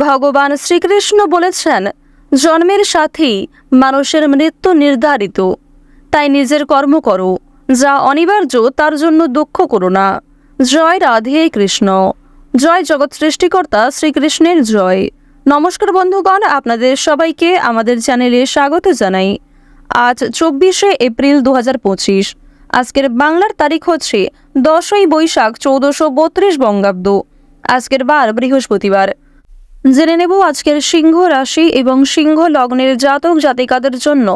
ভগবান শ্রীকৃষ্ণ বলেছেন, জন্মের সাথেই মানুষের মৃত্যু নির্ধারিত। তাই নিজের কর্ম করো, যা অনিবার্য তার জন্য দুঃখ করো না। জয় রাধে কৃষ্ণ। জয় জগৎ সৃষ্টিকর্তা শ্রীকৃষ্ণের জয়। নমস্কার বন্ধুগণ, আপনাদের সবাইকে আমাদের চ্যানেলে স্বাগত জানাই। আজ 24শে এপ্রিল 2025। আজকের বাংলার তারিখ হচ্ছে 10ই বৈশাখ 1432 বঙ্গাব্দ। আজকের বার বৃহস্পতিবার। জেনে নেব আজকের সিংহ রাশি এবং সিংহ লগ্নের জাতক জাতিকাদের জন্য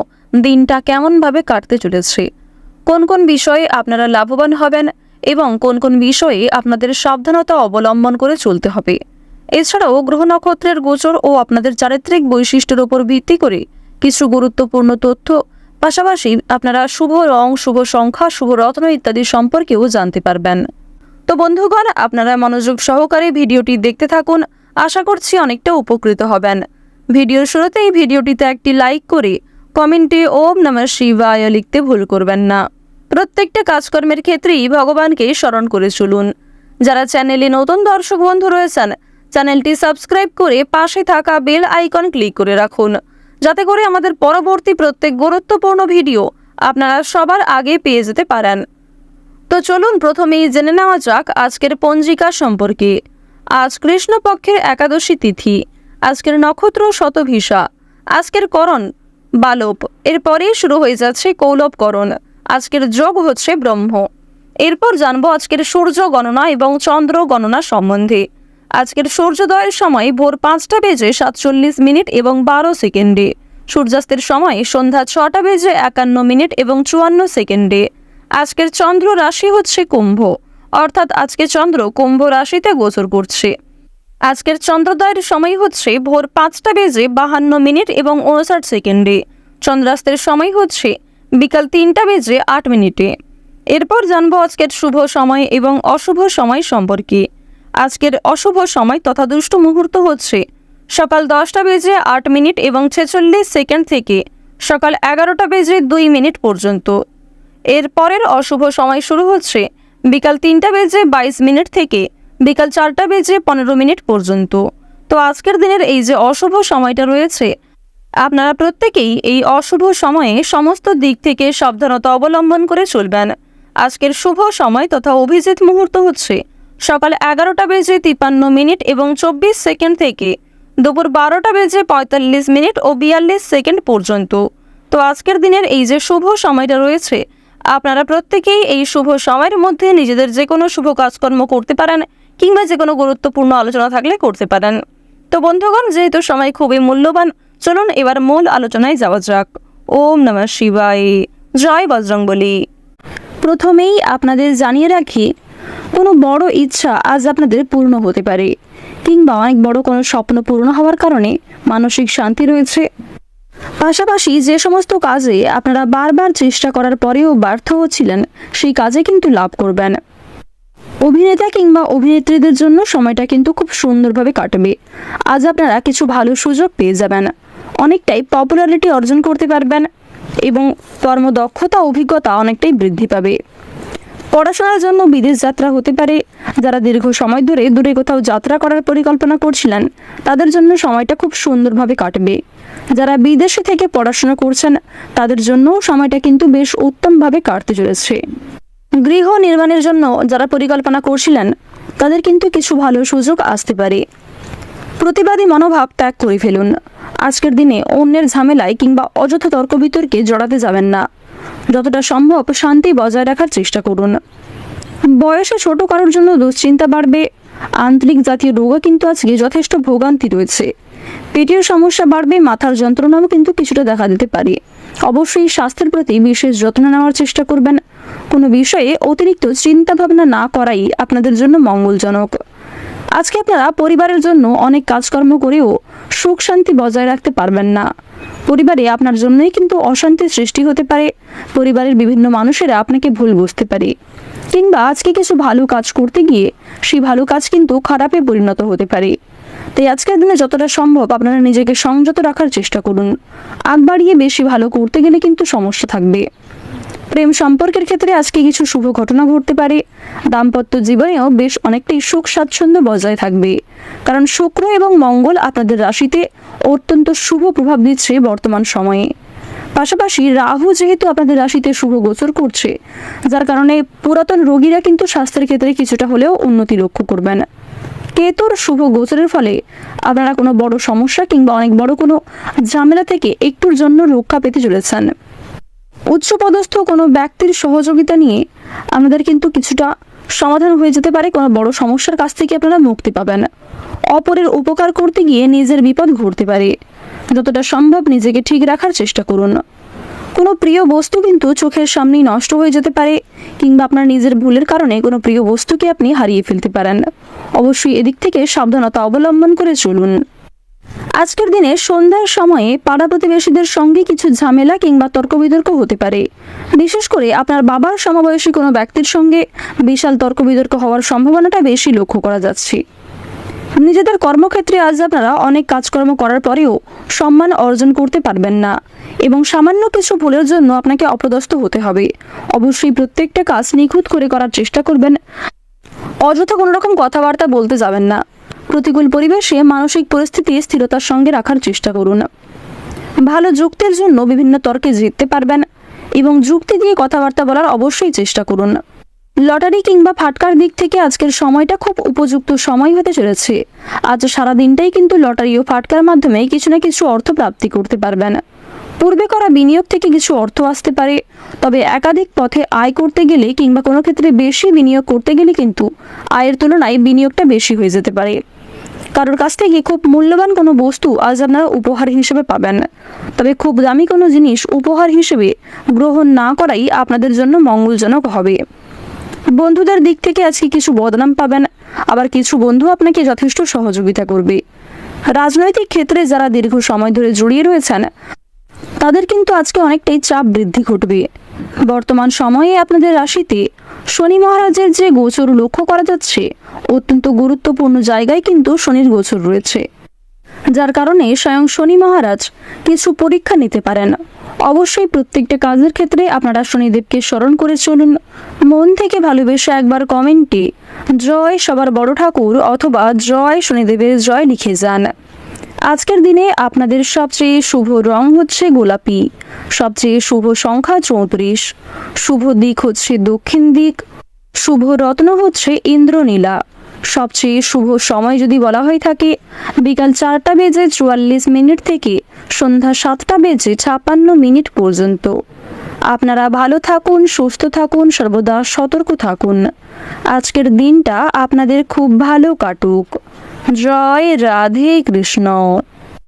দিনটা কেমনভাবে কাটতে চলেছে, কোন কোন বিষয়ে আপনারা লাভবান হবেন এবং কোন কোন বিষয়ে আপনাদের সাবধানতা অবলম্বন করে চলতে হবে। এছাড়াও গ্রহ নক্ষত্রের গোচর ও আপনাদের চারিত্রিক বৈশিষ্ট্যের উপর ভিত্তি করে কিছু গুরুত্বপূর্ণ তথ্য, পাশাপাশি আপনারা শুভ রং, শুভ সংখ্যা, শুভ রত্ন ইত্যাদি সম্পর্কেও জানতে পারবেন। তো বন্ধুগণ, আপনারা মনোযোগ সহকারে ভিডিওটি দেখতে থাকুন। আশা করছি অনেকটা উপকৃত হবেন। ভিডিওর শুরুতেই ভিডিওটিতে একটি লাইক করে কমেন্টে ওম নমঃ শিবায় লিখতে ভুল করবেন না। প্রত্যেকটা কাজকর্মের ক্ষেত্রেই ভগবানকে স্মরণ করে চলুন। যারা চ্যানেলে নতুন দর্শক বন্ধু রয়েছেন, চ্যানেলটি সাবস্ক্রাইব করে পাশে থাকা বেল আইকন ক্লিক করে রাখুন, যাতে করে আমাদের পরবর্তী প্রত্যেক গুরুত্বপূর্ণ ভিডিও আপনারা সবার আগে পেয়ে যেতে পারেন। তো চলুন প্রথমেই জেনে নেওয়া যাক আজকের পঞ্জিকা সম্পর্কে। আজ কৃষ্ণপক্ষের একাদশী তিথি। আজকের নক্ষত্র শতভিষা। আজকের করণ বালব। এরপরেই শুরু হয়ে যাচ্ছে কৌলবকরণ। আজকের যোগ হচ্ছে ব্রহ্ম। এরপর জানবো আজকের সূর্য গণনা এবং চন্দ্র গণনা সম্বন্ধে। আজকের সূর্যোদয়ের সময় ভোর 5:47 এবং 12 সেকেন্ডে। সূর্যাস্তের সময় সন্ধ্যা 6:51 এবং 54 সেকেন্ডে। আজকের চন্দ্র রাশি হচ্ছে কুম্ভ, অর্থাৎ আজকে চন্দ্র কুম্ভ রাশিতে গোচর করছে। আজকের চন্দ্রোদয়ের সময় হচ্ছে ভোর 5:52 এবং 59 সেকেন্ডে। চন্দ্রাস্তের সময় হচ্ছে বিকাল 3:08। এরপর জানবো আজকের শুভ সময় এবং অশুভ সময় সম্পর্কে। আজকের অশুভ সময় তথা দুষ্ট মুহূর্ত হচ্ছে সকাল 10:08 এবং 46 সেকেন্ড থেকে সকাল 11:02 পর্যন্ত। এর পরের অশুভ সময় শুরু হচ্ছে বিকাল 3:22 থেকে বিকাল 4:15 পর্যন্ত। তো আজকের দিনের এই যে অশুভ সময়টা রয়েছে, আপনারা প্রত্যেকেই এই অশুভ সময়ে সমস্ত দিক থেকে সাবধানতা অবলম্বন করে চলবেন। আজকের শুভ সময় তথা অভিজিৎ মুহূর্ত হচ্ছে সকাল 11:53 এবং 24 সেকেন্ড থেকে দুপুর 12:45 ও 42 সেকেন্ড পর্যন্ত। তো আজকের দিনের এই যে শুভ সময়টা রয়েছে, আপনারা প্রত্যেকেই এই শুভ সময়ের মধ্যে নিজেদের যে কোনো শুভ কাজকর্ম করতে পারেন কিংবা যে কোনো গুরুত্বপূর্ণ আলোচনা থাকলে করতে পারেন। তো বন্ধুগণ, যেহেতু সময় খুবই মূল্যবান, চলুন এবার মূল আলোচনায় যাওয়া যাক। ওম নমঃ শিবায়। জয় বজরংবলী। প্রথমেই আপনাদের জানিয়ে রাখি, কোনো বড় ইচ্ছা আজ আপনাদের পূর্ণ হতে পারে, কিংবা অনেক বড় কোনো স্বপ্ন পূর্ণ হওয়ার কারণে মানসিক শান্তি রয়েছে। পাশাপাশি যে সমস্ত কাজে আপনারা বারবার চেষ্টা করার পরেও ব্যর্থ হচ্ছিলেন, সেই কাজে কিন্তু লাভ করবেন। অভিনেতা কিংবা অভিনেত্রীদের জন্য সময়টা কিন্তু খুব সুন্দরভাবে কাটবে। আজ আপনারা কিছু ভালো সুযোগ পেয়ে যাবেন, অনেকটাই পপুলারিটি অর্জন করতে পারবেন এবং কর্মদক্ষতা অভিজ্ঞতা অনেকটাই বৃদ্ধি পাবে। পড়াশোনার জন্য বিদেশ যাত্রা হতে পারে। যারা দীর্ঘ সময় ধরে দূরে কোথাও যাত্রা করার পরিকল্পনা করছিলেন, তাদের জন্য সময়টা খুব সুন্দরভাবে কাটবে। যারা বিদেশে থেকে পড়াশোনা করছেন, তাদের জন্য সময়টা কিন্তু বেশ উত্তমভাবে কাটতে চলেছে। গৃহ নির্মাণের জন্য যারা পরিকল্পনা করছিলেন, তাদের কিন্তু কিছু ভালো সুযোগ আসতে পারে। প্রতিবাদী মনোভাব ত্যাগ করে ফেলুন। আজকের দিনে অন্যের ঝামেলায় কিংবা অযথা তর্ক বিতর্কে জড়াতে যাবেন না। যতটা সম্ভব শান্তি বজায় রাখার চেষ্টা করুন। বয়সে ছোট কারোর জন্য দুশ্চিন্তা বাড়বে। আন্তরিক জাতীয় রোগও কিন্তু আজকে যথেষ্ট ভোগান্তি রয়েছে। পেটের সমস্যা বাড়বে, মাথার যন্ত্রণাও কিন্তু কিছুটা দেখা দিতে পারে। অবশ্যই স্বাস্থ্যের প্রতি বিশেষ যত্ন নেওয়ার চেষ্টা করবেন। কোনো বিষয়ে অতিরিক্ত চিন্তা ভাবনা না করাই আপনাদের জন্য মঙ্গলজনক। আজকে আপনারা পরিবারের জন্য অনেক কাজকর্ম করেও সুখ শান্তি বজায় রাখতে পারবেন না। পরিবারে আপনার জন্যই কিন্তু অশান্তির সৃষ্টি হতে পারে। পরিবারের বিভিন্ন মানুষেরা আপনাকে ভুল বুঝতে পারে, কিংবা আজকে কিছু ভালো কাজ করতে গিয়ে সেই ভালো কাজ কিন্তু খারাপে পরিণত হতে পারে। তাই আজকের দিনে যতটা সম্ভব আপনারা নিজেকে সংযত রাখার চেষ্টা করুন। আগ বাড়িয়ে বেশি ভালো করতে গেলে কিন্তু সমস্যা থাকবে। প্রেম সম্পর্কের ক্ষেত্রে আজকে কিছু শুভ ঘটনা ঘটতে পারে। দাম্পত্য জীবনেও বেশ অনেকটাই সুখ স্বাচ্ছন্দ্য বজায় থাকবে, কারণ শুক্র এবং মঙ্গল আপনাদের রাশিতে অত্যন্ত শুভ প্রভাব দিচ্ছে বর্তমান সময়ে। পাশাপাশি রাহু যেহেতু আপনাদের রাশিতে শুভ গোচর করছে, যার কারণে পুরাতন রোগীরা কিন্তু স্বাস্থ্যের ক্ষেত্রে কিছুটা হলেও উন্নতি লক্ষ্য করবেন। কেতুর শুভ গোচরের ফলে আপনারা কোনো বড় সমস্যা কিংবা অনেক বড় কোনো ঝামেলা থেকে একটুর জন্য রক্ষা পেতে চলেছেন। উচ্চপদস্থ কোনো ব্যক্তির সহযোগিতা নিয়ে আপনাদের কিন্তু কিছুটা সমাধান হয়ে যেতে পারে। কোনো বড় সমস্যার কাছ থেকে আপনারা মুক্তি পাবেন। অপরের উপকার করতে গিয়ে নিজের বিপদ ঘটতে পারে। যতটা সম্ভব নিজেকে ঠিক রাখার চেষ্টা করুন। কোনো প্রিয় বস্তু কিন্তু চোখের সামনেই নষ্ট হয়ে যেতে পারে, কিংবা আপনার নিজের ভুলের কারণে কোনো প্রিয় বস্তুকে আপনি হারিয়ে ফেলতে পারেন। অবশ্যই এদিক থেকে সাবধানতা অবলম্বন করে চলুন। আজকের দিনে সন্ধ্যার সময়ে পাড়া প্রতিবেশীদের সঙ্গে কিছু ঝামেলা কিংবা তর্ক বিতর্ক হতে পারে। বিশেষ করে আপনার বাবার সমবয়সী কোনো ব্যক্তির সঙ্গে বিশাল তর্ক বিতর্ক হওয়ার সম্ভাবনাটা বেশি লক্ষ্য করা যাচ্ছে। নিজেদের কর্মক্ষেত্রে আজ আপনারা অনেক কাজকর্ম করার পরেও সম্মান অর্জন করতে পারবেন না, এবং সামান্য কিছু ভুলের জন্য আপনাকে অপদস্থ হতে হবে। অবশ্যই প্রত্যেকটা কাজ নিখুঁত করে করার চেষ্টা করবেন। অযথা কোনো রকম কথাবার্তা বলতে যাবেন না। প্রতিকূল পরিবেশে মানসিক পরিস্থিতি স্থিরতার সঙ্গে রাখার চেষ্টা করুন। ভালো যুক্তির জন্য বিভিন্ন তর্কে জিততে পারবেন, এবং যুক্তি দিয়ে কথাবার্তা বলার অবশ্যই চেষ্টা করুন। লটারি কিংবা ফাটকার দিক থেকে আজকের সময়টা খুব উপযুক্ত সময় হতে চলেছে। আজ সারা দিনটাই কিন্তু লটারি ও ফাটকার মাধ্যমে কিছু না কিছু অর্থ প্রাপ্তি করতে পারবেন। পূর্বে করা বিনিয়োগ থেকে কিছু অর্থ আসতে পারে, তবে একাধিক পথে আয় করতে গেলে কিংবা কোনো ক্ষেত্রে বেশি বিনিয়োগ করতে গেলে কিন্তু আয়ের তুলনায় বিনিয়োগটা বেশি হয়ে যেতে পারে। কারোর কাছ থেকে খুব মূল্যবান কোনো বস্তু আজ আপনারা উপহার হিসেবে পাবেন, তবে খুব দামি কোনো জিনিস উপহার হিসেবে গ্রহণ না করাই আপনাদের জন্য মঙ্গলজনক হবে। বন্ধুদের দিক থেকে আজকে কিছু বদনাম পাবেন, আবার কিছু বন্ধু আপনাকে যথেষ্ট সহযোগিতা করবে। রাজনৈতিক ক্ষেত্রে যারা দীর্ঘ সময় ধরে জড়িয়ে রয়েছেন তাদের কিন্তু আজকে অনেকটাই চাপ বৃদ্ধি ঘটবে। বর্তমান সময়ে আপনাদের রাশিতে শনি মহারাজের যে গোচর লক্ষ্য করা যাচ্ছে, অত্যন্ত গুরুত্বপূর্ণ জায়গায় কিন্তু শনির গোচর রয়েছে, যার কারণে স্বয়ং শনি মহারাজ কিছু পরীক্ষা নিতে পারেন। অবশ্যই প্রত্যেকটা কাজের ক্ষেত্রে আপনারা শনিদেবকে স্মরণ করে চলুন। মন থেকে ভালোবেসে একবার কমেন্টে জয় সবার বড় ঠাকুর অথবা জয় শনিদেবের জয় লিখে যান। আজকের দিনে আপনাদের সবচেয়ে শুভ রং হচ্ছে গোলাপি, সবচেয়ে শুভ সংখ্যা 34, শুভ দিক হচ্ছে দক্ষিণ দিক, শুভ রত্ন হচ্ছে ইন্দ্রনীলা। সবচেয়ে শুভ সময় যদি বলা হয়ে থাকে বিকাল 4:44 থেকে সন্ধ্যা 7:56 পর্যন্ত। আপনারা ভালো থাকুন, সুস্থ থাকুন, সর্বদা সতর্ক থাকুন। আজকের দিনটা আপনাদের খুব ভালো কাটুক। জয় রাধে কৃষ্ণ।